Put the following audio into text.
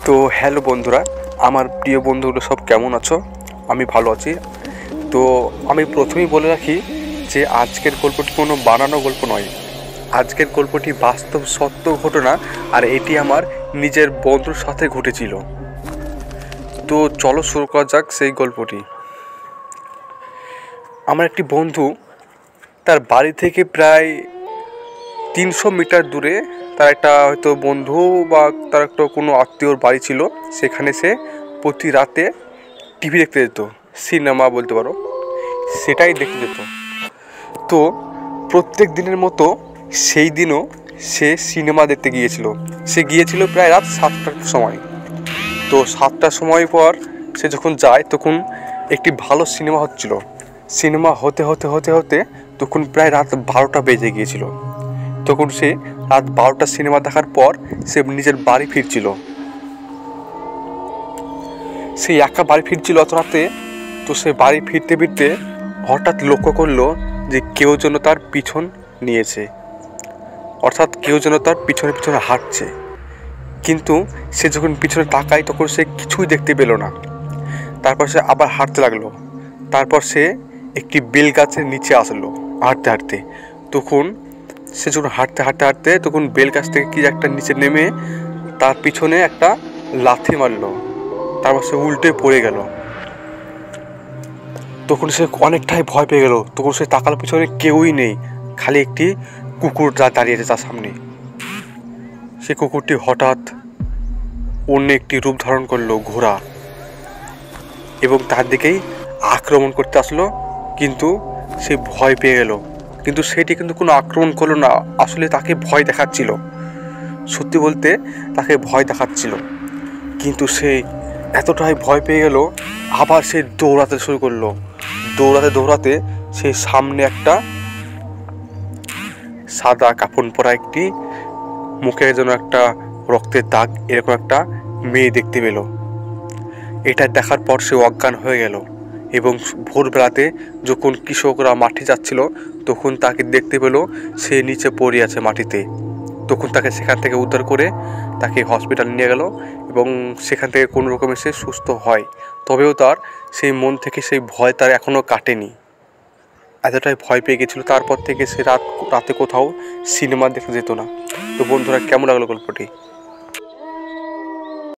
তো হ্যালো বন্ধুরা, আমার প্রিয় বন্ধুগুলো সব কেমন আছো? আমি ভালো আছি। তো আমি প্রথমেই বলে রাখি যে আজকের গল্পটি কোনো বানানো গল্প নয়। আজকের গল্পটি বাস্তব সত্য ঘটনা, আর এটি আমার নিজের বন্ধুর সাথে ঘটেছিল। তো চলো শুরু করা যাক সেই গল্পটি। আমার একটি বন্ধু তার বাড়ি থেকে প্রায় 300 মিটার দূরে তার একটা হয়তো বন্ধু বা তার একটা কোনো আত্মীয়র বাড়ি ছিল। সেখানে সে প্রতি রাতে টিভি দেখতে যেত, সিনেমা বলতে পারো, সেটাই দেখতে যেত। তো প্রত্যেক দিনের মতো সেই দিনও সে সিনেমা দেখতে গিয়েছিল। সে গিয়েছিল প্রায় রাত 7টার সময়। তো 7টার সময় পর সে যখন যায় তখন একটি ভালো সিনেমা হচ্ছিল। সিনেমা হতে হতে হতে হতে তখন প্রায় রাত 12টা বেজে গিয়েছিল। তখন সে রাত 12টা সিনেমা দেখার পর সে নিজের বাড়ি ফিরছিল। সে একা বাড়ি ফিরছিল অত রাতে। তো সে বাড়ি ফিরতে ফিরতে হঠাৎ লক্ষ্য করলো যে কেউ যেন তার পিছন নিয়েছে, অর্থাৎ কেউ যেন তার পিছনে পিছনে হাঁটছে। কিন্তু সে যখন পিছনে তাকায় তখন সে কিছুই দেখতে পেল না। তারপর সে আবার হাঁটতে লাগলো। তারপর সে একটি বেল গাছের নিচে আসলো হাঁটতে হাঁটতে। তখন সে যখন হাঁটতে হাঁটতে হাঁটতে তখন বেল গাছ থেকে কি একটা নিচে নেমে তার পিছনে একটা লাথি মারলো। তারপর সে উল্টে পড়ে গেল। তখন সে অনেকটাই ভয় পেয়ে গেল। তখন সে তাকালো, পিছনে কেউই নেই, খালি একটি কুকুর দাঁড়িয়ে আছে তার সামনে। সে কুকুরটি হঠাৎ অন্য একটি রূপ ধারণ করলো, ঘোড়া, এবং তার দিকেই আক্রমণ করতে আসলো। কিন্তু সে ভয় পেয়ে গেল। কিন্তু সেটি কিন্তু কোনো আক্রমণ করলো না, আসলে তাকে ভয় দেখাচ্ছিল। সত্যি বলতে তাকে ভয় দেখাচ্ছিল। কিন্তু সে এতটাই ভয় পেয়ে গেল, আবার সে দৌড়াতে শুরু করলো। দৌড়াতে দৌড়াতে সে সামনে একটা সাদা কাপড় পরা একটি, মুখে যেন একটা রক্তের দাগ, এরকম একটা মেয়ে দেখতে পেল। এটা দেখার পর সে অজ্ঞান হয়ে গেল। এবং ভোরবেলাতে যখন কৃষকরা মাঠে যাচ্ছিল তখন তাকে দেখতে পেল সে নিচে পড়ে আছে মাটিতে। তখন তাকে সেখান থেকে উদ্ধার করে তাকে হসপিটাল নিয়ে গেল এবং সেখান থেকে কোনো রকমে সে সুস্থ হয়। তবেও তার সেই মন থেকে সেই ভয় তার এখনও কাটেনি। এতটাই ভয় পেয়ে গেছিলো। তারপর থেকে সে রাতে কোথাও সিনেমা দেখতে যেত না। তো বন্ধুরা, কেমন লাগলো গল্পটি?